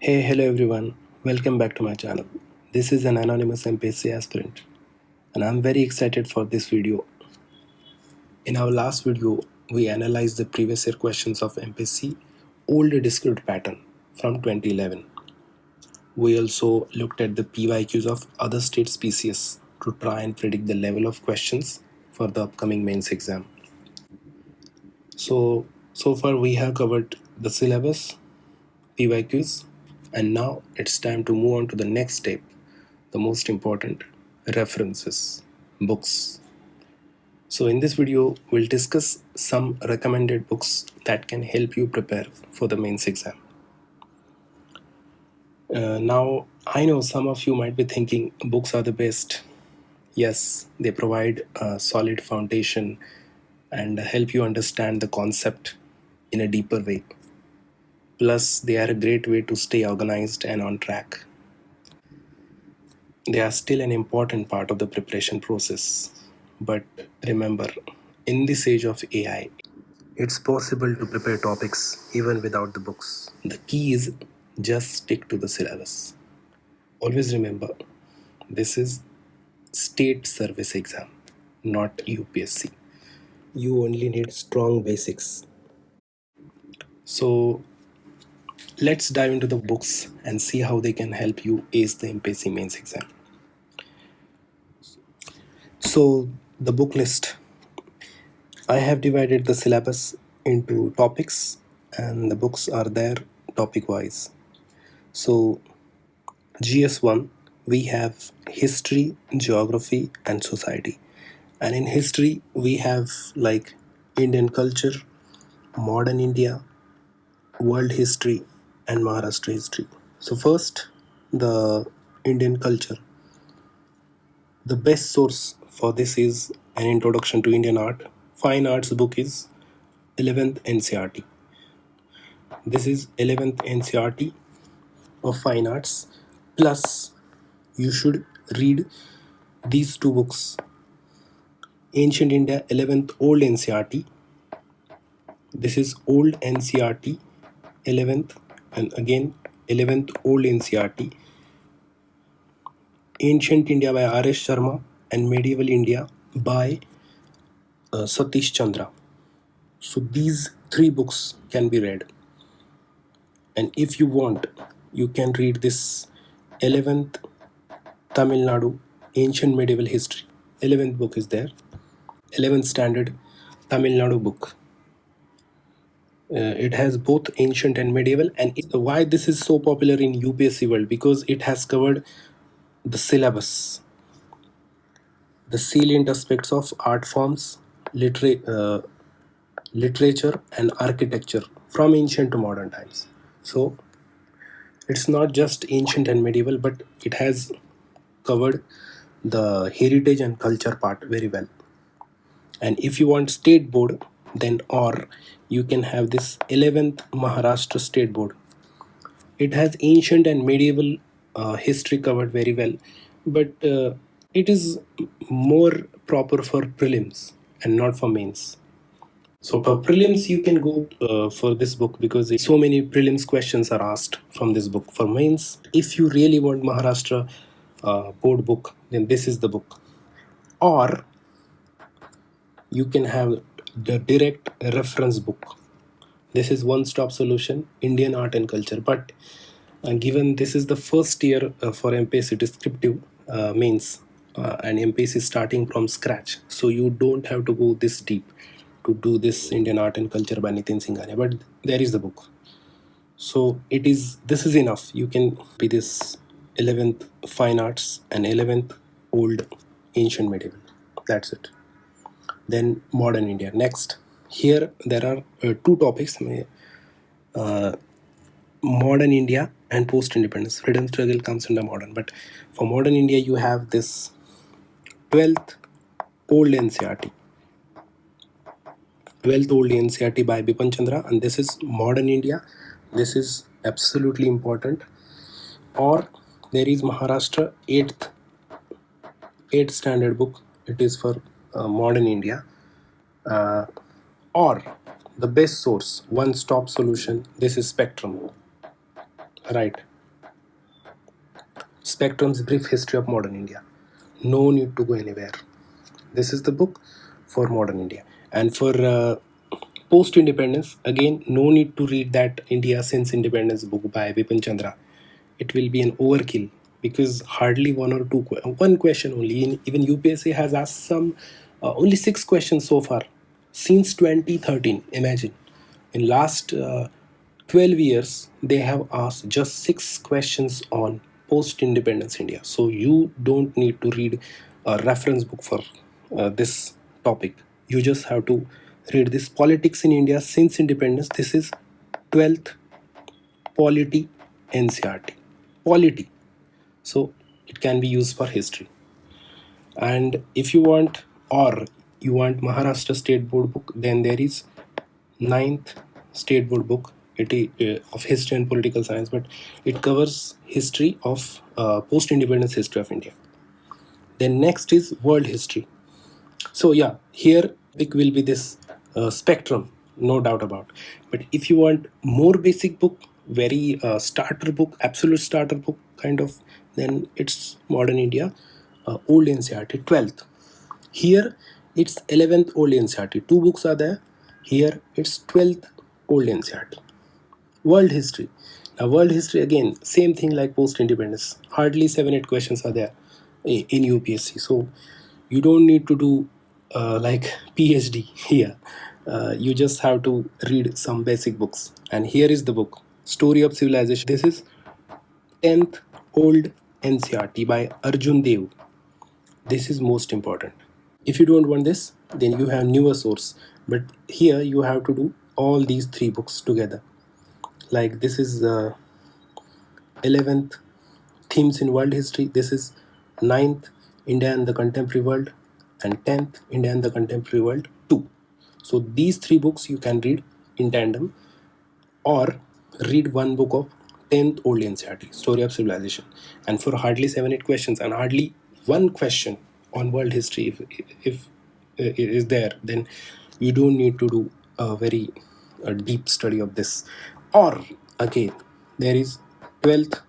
Hello everyone. Welcome back to my channel. This is an anonymous MPSC aspirant, and I'm very excited for this video. In our last video, we analyzed the previous year questions of MPSC old descriptive pattern from 2011. We also looked at the PYQs of other states' PCS to try and predict the level of questions for the upcoming mains exam. So far we have covered the syllabus, PYQs, and now it's time to move on to the next step, the most important, references, books. So in this video, we'll discuss some recommended books that can help you prepare for the mains exam. Now, I know some of you might be thinking books are the best. Yes, they provide a solid foundation and help you understand the concept in a deeper way. Plus, they are a great way to stay organized and on track. They are still an important part of the preparation process. But remember, in this age of AI, it's possible to prepare topics even without the books. The key is just stick to the syllabus. Always remember, this is state service exam, not UPSC. You only need strong basics. So let's dive into the books and see how they can help you ace the MPSC mains exam. So the book list. I have divided the syllabus into topics and the books are there topic wise. So GS1 we have history, geography and society. And in history we have like Indian culture, modern India, world history and Maharashtra history. So first, the Indian culture. The best source for this is an introduction to Indian art. Fine arts book is 11th NCRT. This is 11th NCRT of fine arts. Plus, you should read these two books. Ancient India 11th Old NCRT. This is Old NCRT 11th and again 11th Old NCRT. Ancient India by R.S. Sharma and Medieval India by Satish Chandra. So these three books can be read. And if you want, you can read this 11th Tamil Nadu Ancient Medieval History. 11th book is there. 11th Standard Tamil Nadu book. It has both ancient and medieval. And why this is so popular in UPSC world? Because it has covered the syllabus, the salient aspects of art forms, literature and architecture from ancient to modern times. So it's not just ancient and medieval, but it has covered the heritage and culture part very well. And if you want state board, then or you can have this 11th Maharashtra state board. It has ancient and medieval history covered very well, but it is more proper for prelims and not for mains. So for prelims, you can go for this book because so many prelims questions are asked from this book. For mains, if you really want Maharashtra board book, then this is the book. Or you can have the direct reference book. This is one-stop solution, Indian art and culture. But given this is the first year for MPSC descriptive mains and MPSC starting from scratch, so you don't have to go this deep to do this Indian art and culture by Nitin Singhania. But there is the book. So this is enough. You can be this 11th fine arts and 11th old ancient medieval. That's it. Then modern India. Next, here there are two topics: modern India and post-independence. Freedom struggle comes under modern, but for modern India, you have this 12th old NCRT. 12th old NCRT by Bipin Chandra, and this is modern India. This is absolutely important. Or there is Maharashtra 8th standard book. It is for modern India. Or the best source, one-stop solution. This is Spectrum. Right. Spectrum's Brief History of Modern India. No need to go anywhere. This is the book for modern India. And for post independence, again, no need to read that India Since Independence book by Vipin Chandra. It will be an overkill because hardly one or two, one question only. Even UPSC has asked some, only 6 questions so far since 2013. Imagine. In last 12 years, they have asked just 6 questions on post independence India. So you don't need to read a reference book for this topic. You just have to read this politics in India since independence. This is 12th polity NCRT. Polity. So it can be used for history. And if you want, or you want Maharashtra State Board book, then there is ninth State Board book of history and political science, but it covers history of post-independence history of India. Then next is world history. So yeah, here it will be this spectrum, no doubt about. But if you want more basic book, very starter book, absolute starter book kind of, then it's modern India, old NCRT 12th. Here it's 11th old NCRT. Two books are there. Here it's 12th old NCRT. World history. Now, world history again, same thing like post independence. Hardly 7-8 questions are there in UPSC. So you don't need to do like PhD here. You just have to read some basic books. And here is the book, Story of Civilization. This is 10th old NCRT by Arjun Dev. This is most important. If you don't want this, then you have newer source. But here you have to do all these 3 books together. Like this is 11th themes in world history. This is 9th India and the contemporary world, and 10th India and the contemporary world 2. So these 3 books you can read in tandem, or read one book of 10th old NCRT, Story of Civilization. And for hardly 7-8 questions and hardly one question on world history, if it is there, then you don't need to do a very deep study of this. Or again, there is 12th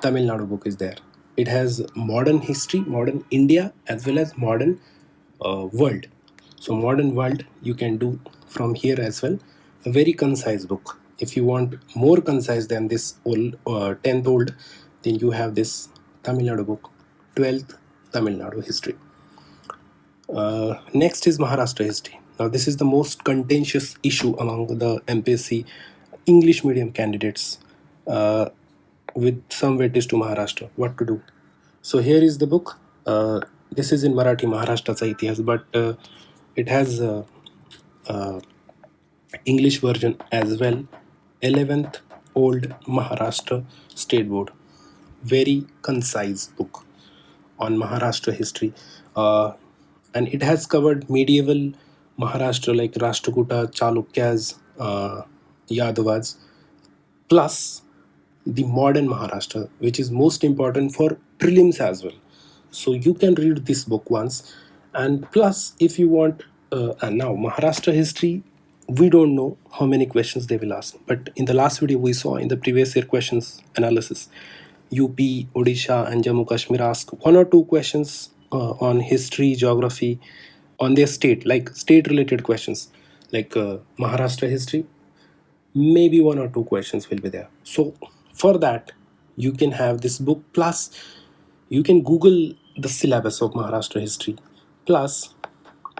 Tamil Nadu book is there. It has modern history, modern India, as well as modern world. So modern world you can do from here as well. A very concise book. If you want more concise than this old 10th old, then you have this Tamil Nadu book, 12th Tamil Nadu history. Next is Maharashtra history. Now this is the most contentious issue among the MPSC English medium candidates, with some weightage to Maharashtra. What to do? So here is the book. This is in Marathi, Maharashtraचा इतिहास, but it has English version as well. 11th Old Maharashtra State Board. Very concise book on Maharashtra history. And it has covered medieval Maharashtra like Rashtrakuta, Chalukyas, Yadavas, plus the modern Maharashtra, which is most important for prelims as well. So you can read this book once, and plus if you want, and now Maharashtra history, we don't know how many questions they will ask, but in the last video we saw in the previous year questions analysis, UP, Odisha and Jammu Kashmir ask 1 or 2 questions on history, geography, on their state, like state related questions, like Maharashtra history, maybe 1 or 2 questions will be there. So for that, you can have this book, plus you can Google the syllabus of Maharashtra history, plus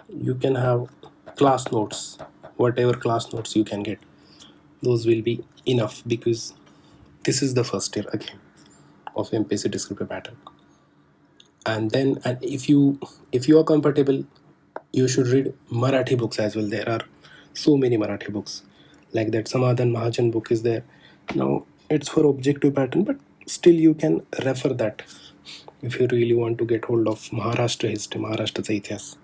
you can have class notes, whatever class notes you can get. Those will be enough, because this is the first year again of MPSC descriptive pattern. And then, and if you are comfortable, you should read Marathi books as well. There are so many Marathi books, like that Samadhan Mahajan book is there. Now it's for objective pattern, but still you can refer that if you really want to get hold of Maharashtra history, Maharashtraचा इतिहास.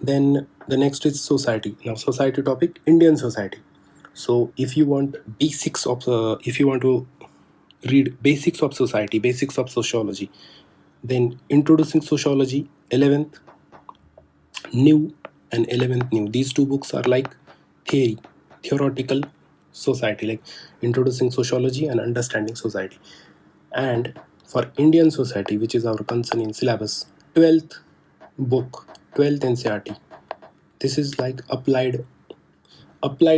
Then the next is society. Now society topic, Indian society. So if you want basics of if you want to read basics of society, basics of sociology, then introducing sociology, 11th new and 11th new. These 2 books are like theoretical society, like introducing sociology and understanding society. And for Indian society, which is our concern in syllabus, 12th book, 12th NCRT, this is like applied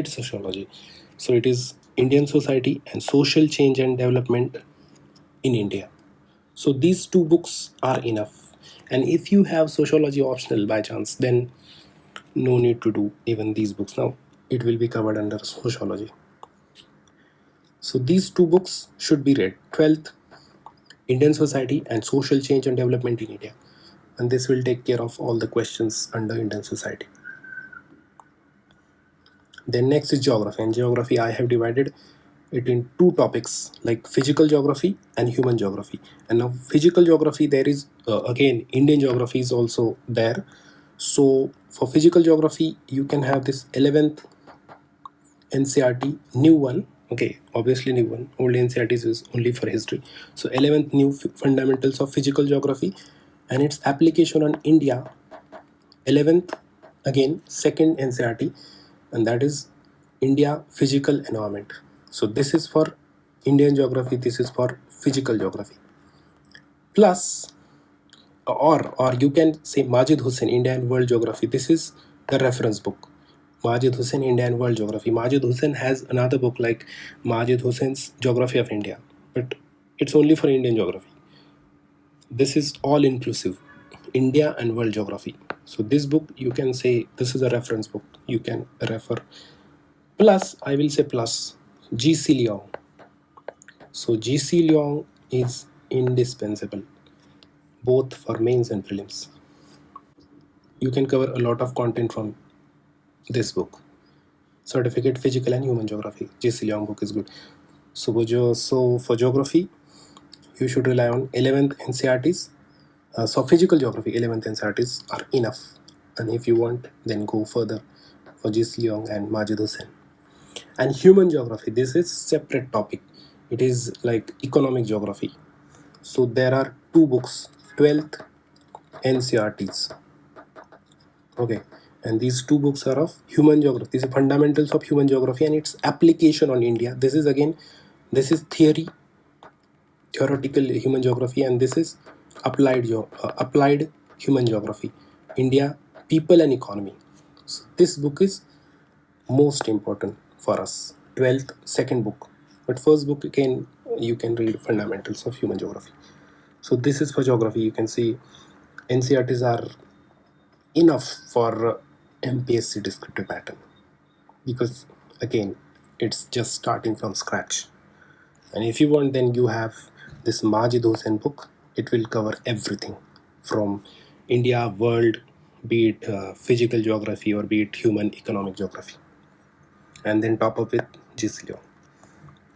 sociology. So it is Indian society and social change and development in India. So these two books are enough. And if you have sociology optional by chance, then no need to do even these books. Now it will be covered under sociology. So these two books should be read: 12th Indian society and social change and development in India. And this will take care of all the questions under Indian society. Then next is geography. And geography, I have divided it in two topics, like physical geography and human geography. And now physical geography, there is again Indian geography is also there. So for physical geography, you can have this 11th NCRT, new one. Okay, obviously new one. Old NCRTs is only for history. So 11th new fundamentals of physical geography and its application on India. 11th, again second NCRT, and that is India physical environment. So this is for Indian geography, this is for physical geography. Plus, or you can say Majid Hussain, India and World Geography. This is the reference book. Majid Hussain, India and World Geography. Majid Hussain has another book like Majid Hussain's Geography of India, but it's only for Indian geography. This is all inclusive, India and World Geography. So this book, you can say this is a reference book, you can refer. Plus, I will say plus, G.C. Leong. So G.C. Leong is indispensable, both for mains and prelims. You can cover a lot of content from this book. Certificate Physical and Human Geography. G.C. Leong book is good. So for geography, you should rely on 11th NCRTs. So physical geography, 11th NCRTs are enough. And if you want, then go further for G.C. Leong and Majid Hussain. And human geography, this is separate topic. It is like economic geography. So there are two books, 12th NCRTs. Okay, and these two books are of human geography. These are fundamentals of human geography and its application on India. This is again, this is theoretical human geography, and this is applied human geography, India, people and economy. So this book is most important for us. 12th, second book, but first book again you can read fundamentals of human geography. So this is for geography. You can see NCRTs are enough for MPSC descriptive pattern, because again it's just starting from scratch. And if you want, then you have this Majid Hussain book. It will cover everything from India, world, be it physical geography or be it human economic geography. And then top up with GC Leong.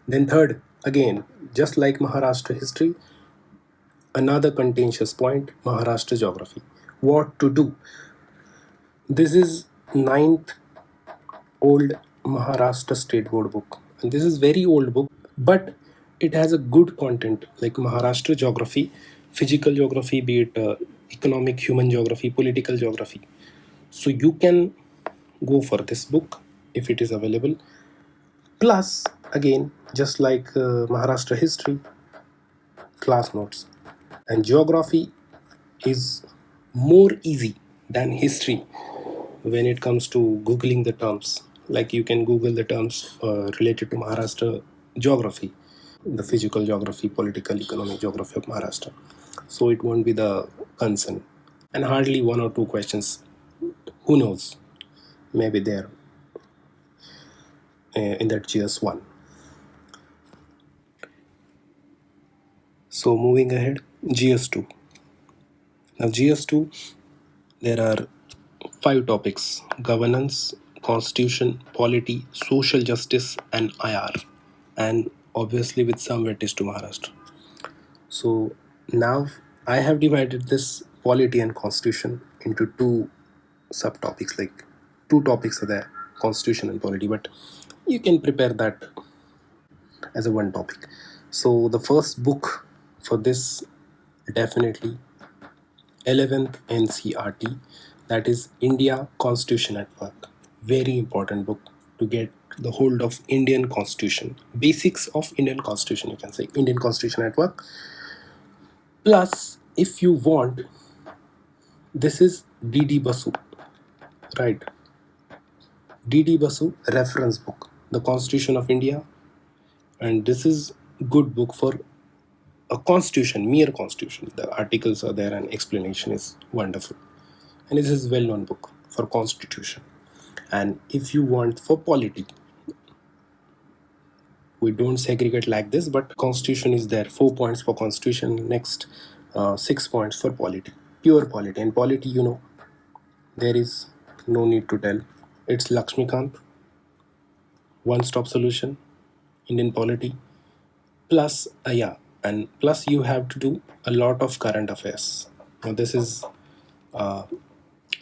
Then third, again, just like Maharashtra history, another contentious point, Maharashtra geography. What to do? This is ninth old Maharashtra state board book. And this is very old book, but it has a good content like Maharashtra geography, physical geography, be it economic, human geography, political geography. So you can go for this book if it is available. Plus, again, just like Maharashtra history, class notes. And geography is more easy than history when it comes to googling the terms. Like you can google the terms related to Maharashtra geography, the physical geography, political, economic geography of Maharashtra. So it won't be the concern. And hardly one or two questions. Who knows? Maybe there in that GS1. So moving ahead, GS2. Now GS2, there are 5 topics: governance, constitution, polity, social justice, and IR. And obviously with some weightage to Maharashtra. So now I have divided this polity and constitution into two subtopics, like two topics are there, constitution and polity, but you can prepare that as a one topic. So the first book for this, definitely 11th NCRT, that is India Constitution at Work. Very important book. to get the hold of Indian Constitution, basics of Indian Constitution, you can say, Indian Constitution at work. Plus, if you want, this is DD Basu, right? DD Basu reference book, the Constitution of India, and this is good book for a constitution, mere constitution. The articles are there and explanation is wonderful. And this is well-known book for constitution. And if you want for polity, we don't segregate like this, but constitution is there. 4 points for constitution, next 6 points for polity, pure polity. And polity, there is no need to tell. It's Lakshmikant, one-stop solution, Indian polity. Plus, and plus you have to do a lot of current affairs. Now this is a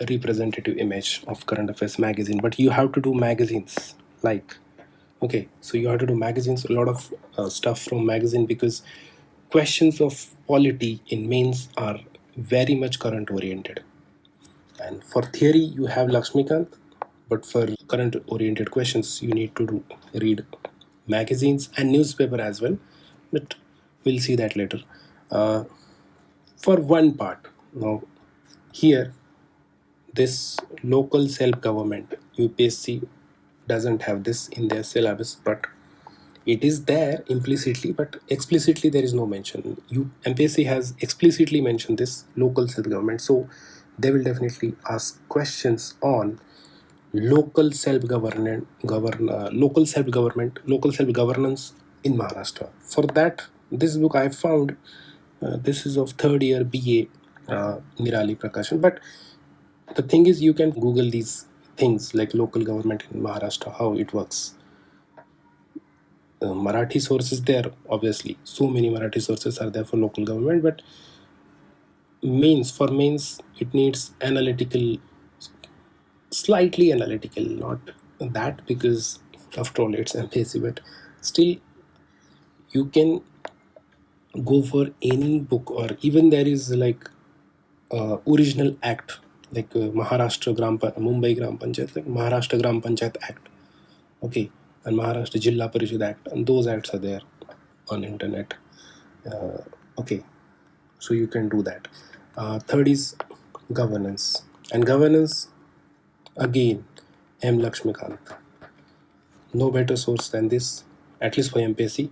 representative image of current affairs magazine, but you have to do magazines, like, okay, so you have to do magazines, a lot of stuff from magazine, because questions of polity in mains are very much current oriented. And for theory you have Lakshmikant, but for current oriented questions you need to read magazines and newspaper as well, but we'll see that later. For one part, now here, this local self-government, UPSC doesn't have this in their syllabus, but it is there implicitly, but explicitly there is no mention. MPSC has explicitly mentioned this local self-government, so they will definitely ask questions on local self-government, local self-governance in Maharashtra. For that, this book I found, this is of third year BA, Nirali Prakashan. But the thing is, you can Google these things like local government in Maharashtra, how it works. Marathi sources there, obviously. So many Marathi sources are there for local government, but for mains, it needs analytical, slightly analytical, not that, because after all it's MPSC, but still you can go for any book, or even there is like original act, like Mumbai Gram Panchayat, like Maharashtra Gram Panchayat Act, okay, and Maharashtra Jilla Parishad Act, and those acts are there on internet. Okay, so you can do that. Third is governance, and governance again, M. Lakshmikant. No better source than this, at least for MPSC.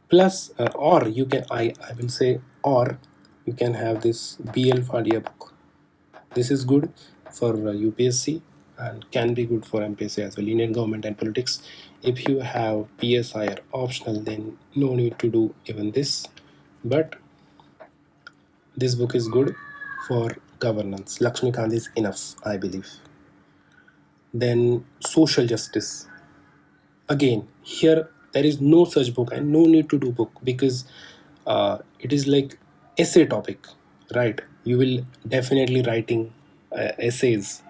Plus, or you can, I will say, or you can have this BL Fadia book. This is good for UPSC and can be good for MPSC as well, Indian government and politics. If you have PSI or optional, then no need to do even this. But this book is good for governance. Lakshmikant is enough, I believe. Then social justice. Again, here there is no such book and no need to do book, because it is like essay topic, right? You will definitely writing essays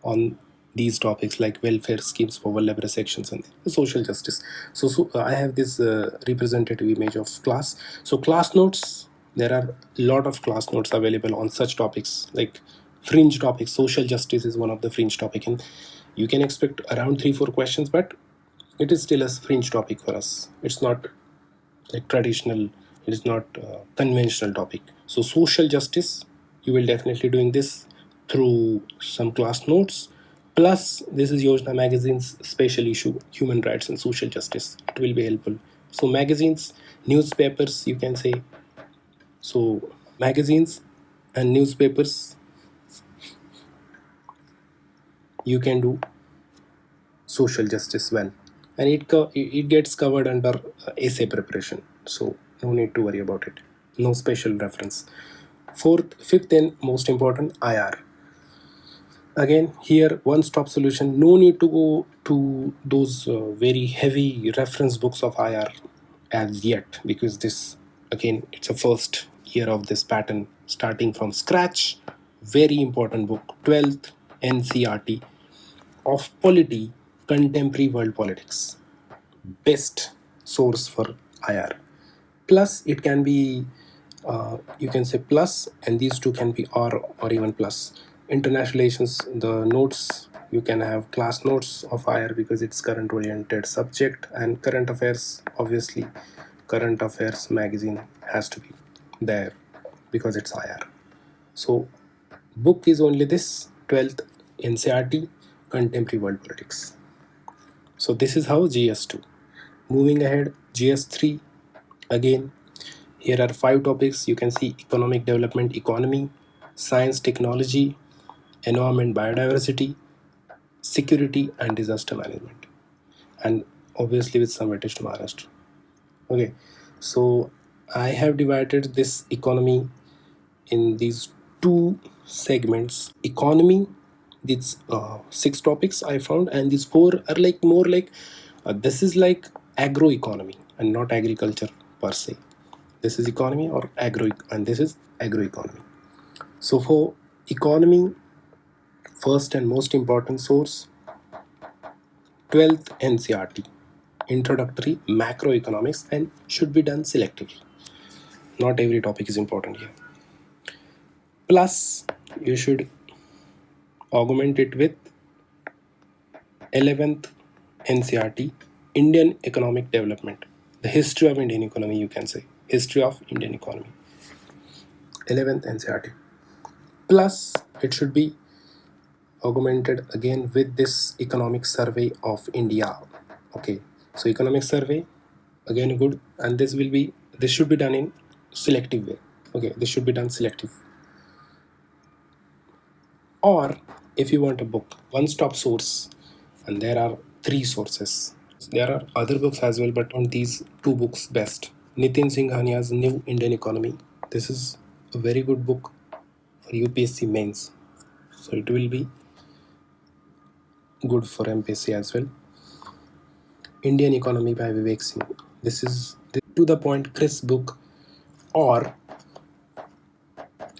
on these topics like welfare schemes for vulnerable sections and social justice. So I have this representative image of class. So class notes, there are a lot of class notes available on such topics like fringe topics. Social justice is one of the fringe topic, and you can expect around 3-4 questions, but it is still a fringe topic for us. It's not like traditional, it is not conventional topic. So social justice, you will definitely doing this through some class notes. Plus, this is Yojana magazine's special issue, human rights and social justice. It will be helpful. So magazines, newspapers, you can say. So magazines and newspapers, you can do social justice well, and it gets covered under essay preparation, so no need to worry about it. No special reference. Fifth and most important, IR. Again, here one-stop solution. No need to go to those very heavy reference books of IR as yet, because this, again, it's a first year of this pattern, starting from scratch. Very important book, 12th NCRT of polity, contemporary world politics. Best source for IR. Plus, it can be, you can say plus, and these two can be or even plus. International relations, the notes You can have class notes of IR because it's current oriented subject, and current affairs, obviously current affairs magazine has to be there because it's IR. So book is only this 12th NCRT contemporary world politics. So this is how GS2. Moving ahead, GS3, again here are 5 topics. You can see economic development, economy, science, technology, environment, biodiversity, security and disaster management, and obviously with some weightage to Maharashtra. Okay, so I have divided this economy in these 2 segments. Economy, these 6 topics I found, and these 4 are like more like this is like agroeconomy and not agriculture per se. This is economy or agro, and this is agroeconomy. So for economy, first and most important source, 12th NCRT, Introductory Macroeconomics, and should be done selectively. Not every topic is important here. Plus, you should augment it with 11th NCRT, Indian Economic Development, the history of Indian economy, you can say. History of Indian economy. 11th NCRT. Plus, it should be augmented again with this economic survey of India. Okay, so economic survey, again good, and this should be done in selective way. Okay, this should be done selective. Or if you want a book, one-stop source, and there are 3 sources. There are other books as well, but on these 2 books best. Nitin Singhania's New Indian Economy. This is a very good book for UPSC mains, so it will be good for MPSC as well. Indian Economy by Vivek Singh. This is to the point, crisp book. Or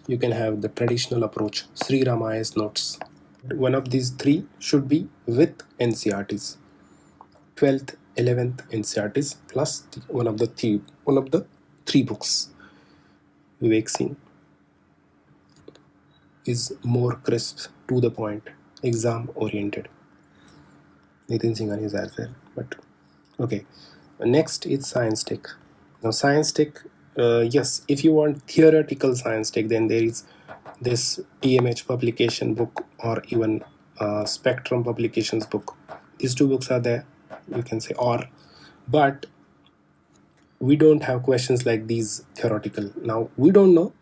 you can have the traditional approach, Sri Ramaya's notes. One of these 3 should be with NCRTs. 12th, 11th NCRTs plus one of the 3 books. Vivek Singh is more crisp, to the point, exam oriented. Nitin Singhani is as well, but okay. Next is science tech. Now science tech, yes, if you want theoretical science tech, then there is this TMH publication book or even Spectrum publications book. These 2 books are there, you can say, but we don't have questions like these theoretical. Now we don't know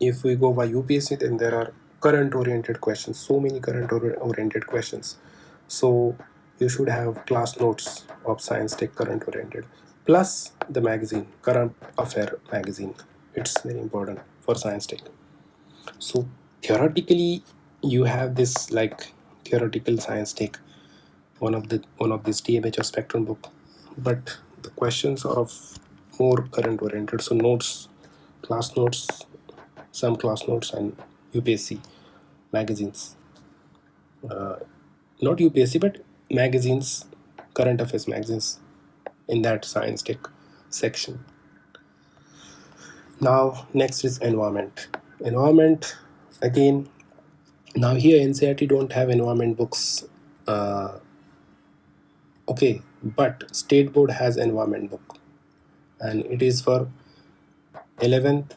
if we go by UPSC, then there are current oriented questions, so many current oriented questions. So you should have class notes of science tech current oriented plus the magazine, current affair magazine. It's very important for science tech. So theoretically you have this like theoretical science tech, one of this TMH or Spectrum book, but the questions are of more current oriented. So notes, class notes, some class notes and UPSC magazines, not UPSC but magazines, current affairs magazines in that science tech section. Now next is environment. Again, now here NCERT don't have environment books, okay, but state board has environment book, and it is for 11th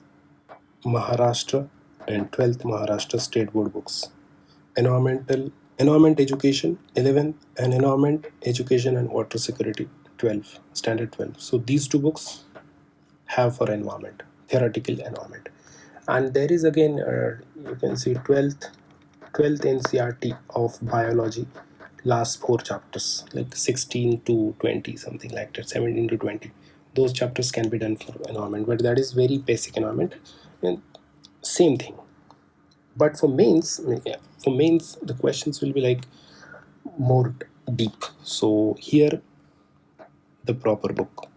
Maharashtra and 12th Maharashtra state board books. Environment education 11th, and environment education and water security 12, standard 12. So these 2 books have for environment, theoretical environment. And there is again you can see 12th NCRT of biology, last 4 chapters, like 16 to 20, something like that, 17 to 20. Those chapters can be done for environment, but that is very basic environment, and same thing. But for mains, the questions will be like more deep. So here the proper book,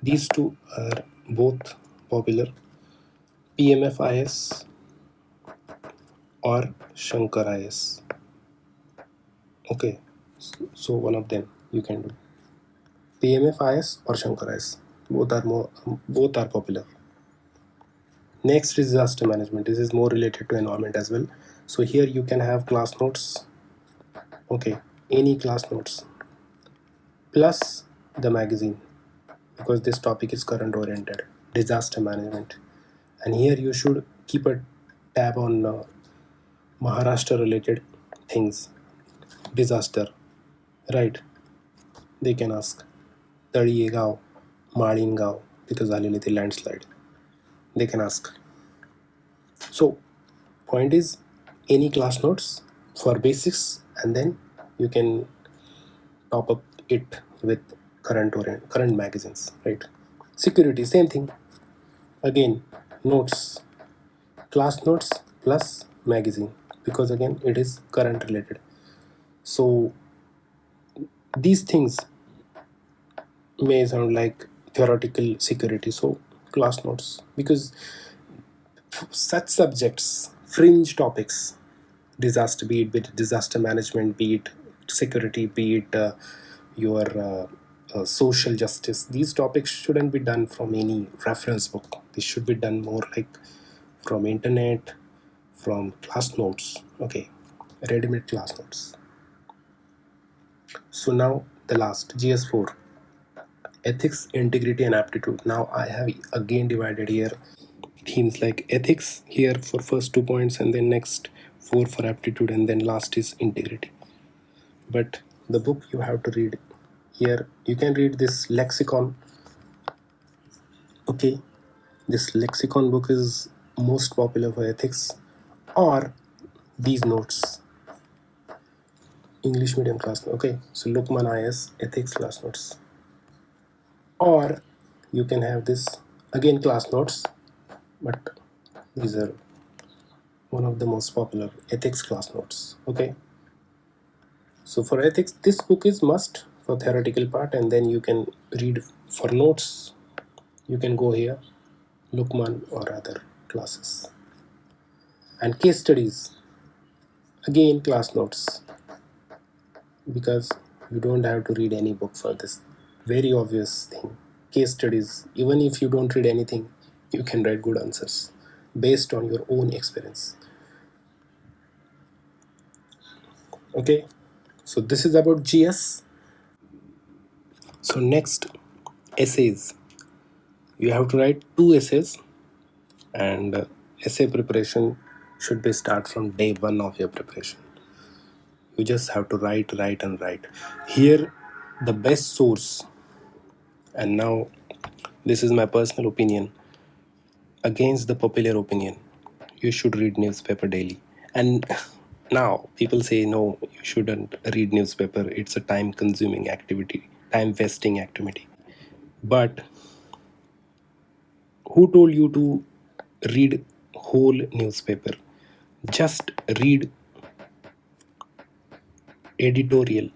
these 2 are both popular, PMFIS or Shankar IS. Okay, so one of them you can do, PMFIS or Shankar IS. Both are popular. Next is disaster management. This is more related to environment as well. So here you can have class notes Okay, any class notes plus the magazine, because this topic is current oriented, disaster management, and here you should keep a tab on Maharashtra related things. Disaster, right? They can ask तळीगाव माळीनगाव तिथं झालेले ते landslide, they can ask. So point is, any class notes for basics, and then you can top up it with current magazines, right? Security, same thing. Again, notes, class notes plus magazine, because again it is current related. So these things may sound like theoretical security, so class notes, because such subjects, fringe topics, disaster, be it disaster management, be it security, be it your social justice, these topics shouldn't be done from any reference book. This should be done more like from internet, from class notes. Okay, ready-made class notes. So now the last, GS4, ethics, integrity, and aptitude. Now I have again divided here themes like ethics here for first 2 points, and then next four for aptitude, and then last is integrity. But the book you have to read here, you can read this lexicon. Okay, this lexicon book is most popular for ethics, or these notes, English medium class. Okay, so Lukman IS ethics class notes, or you can have this again class notes, but these are one of the most popular ethics class notes. Okay, so for ethics, this book is must for theoretical part, and then you can read for notes. You can go here, Lukman or other classes. And case studies, again class notes, because you don't have to read any book for this very obvious thing. Case studies, even if you don't read anything, you can write good answers based on your own experience. Okay, so this is about GS. So next, essays. You have to write 2 essays, and essay preparation should be start from day one of your preparation. You just have to write, and write. Here, the best source, and now this is my personal opinion against the popular opinion, you should read newspaper daily. And now people say no, you shouldn't read newspaper, it's a time consuming activity, time wasting activity. But who told you to read whole newspaper? Just read editorial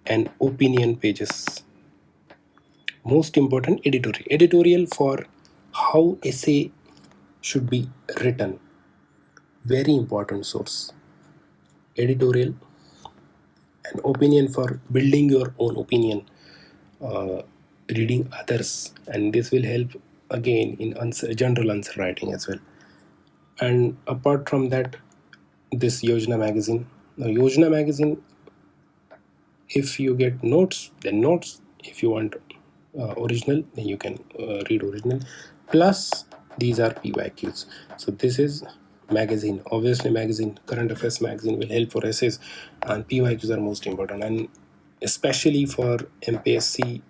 and opinion pages. Most important, editorial for how essay should be written, very important source. Editorial and opinion for building your own opinion, uh, reading others, and this will help again in general answer writing as well. And apart from that, this Yojana magazine. Now Yojana magazine, if you get notes, then notes. If you want original, then you can read original. Plus these are PYQs. So this is magazine. Obviously magazine, current affairs magazine will help for essays, and PYQs are most important, and especially for MPSC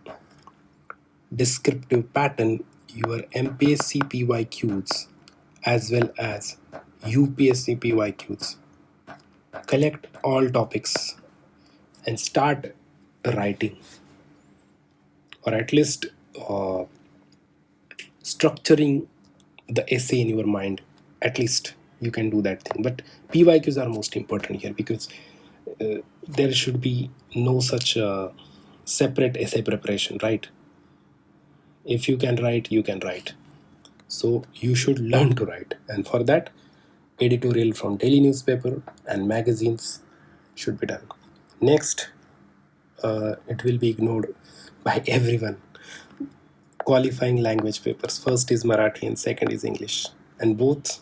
descriptive pattern, your MPSC PYQs as well as UPSC PYQs. Collect all topics and start writing, or at least uh, structuring the essay in your mind. At least you can do that thing. But PYQs are most important here, because there should be no such separate essay preparation, right? If you can write, you can write. So you should learn to write, and for that, editorial from daily newspaper and magazines should be done. Next, it will be ignored by everyone. Qualifying language papers. First is Marathi and second is English, and both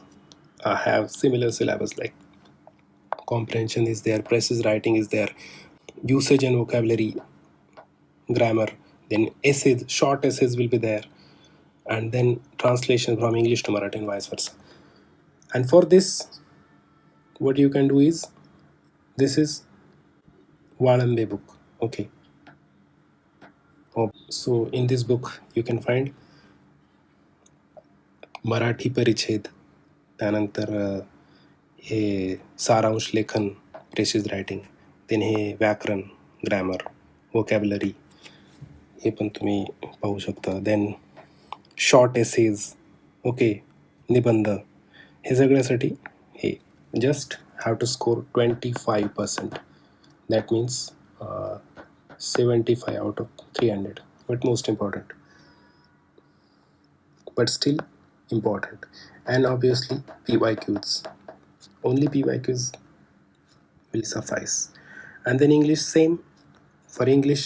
have similar syllabus like comprehension is there, precise writing is there, usage and vocabulary, grammar, then essays, short essays will be there, and then translation from English to Marathi and vice versa. And for this, what you can do is, this is Valambe book. Okay. So in this book you can find Marathi परिच्छेद, त्यानंतर हे सारांश लेखन, precious writing, then हे व्याकरण, grammar, vocabulary, हे पण तुम्ही पाहू शकता. Then short essays, okay, निबंध, हे सगळ्यासाठी हे just have to score 25%. That means 75 out of 300. But most important, but still important. And obviously PYQs, only PYQs will suffice. And then English, same. For English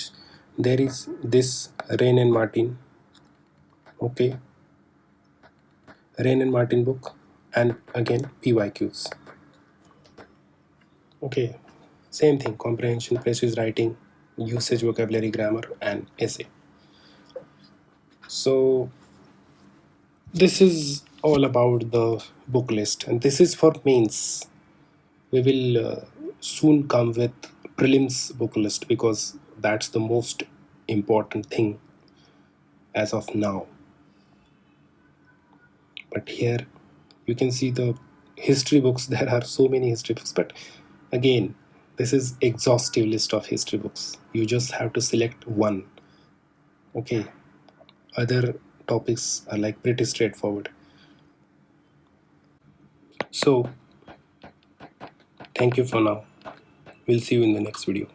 there is this Rain and Martin, okay, Rain and Martin book, and again PYQs, okay, same thing, comprehension, precise writing, usage, vocabulary, grammar, and essay. So this is all about the book list, and this is for mains. We will soon come with prelims book list, because that's the most important thing as of now. But here you can see the history books. There are so many history books, but again, this is exhaustive list of history books. You just have to select one, okay. Other topics are like pretty straightforward. So thank you for now. We'll see you in the next video.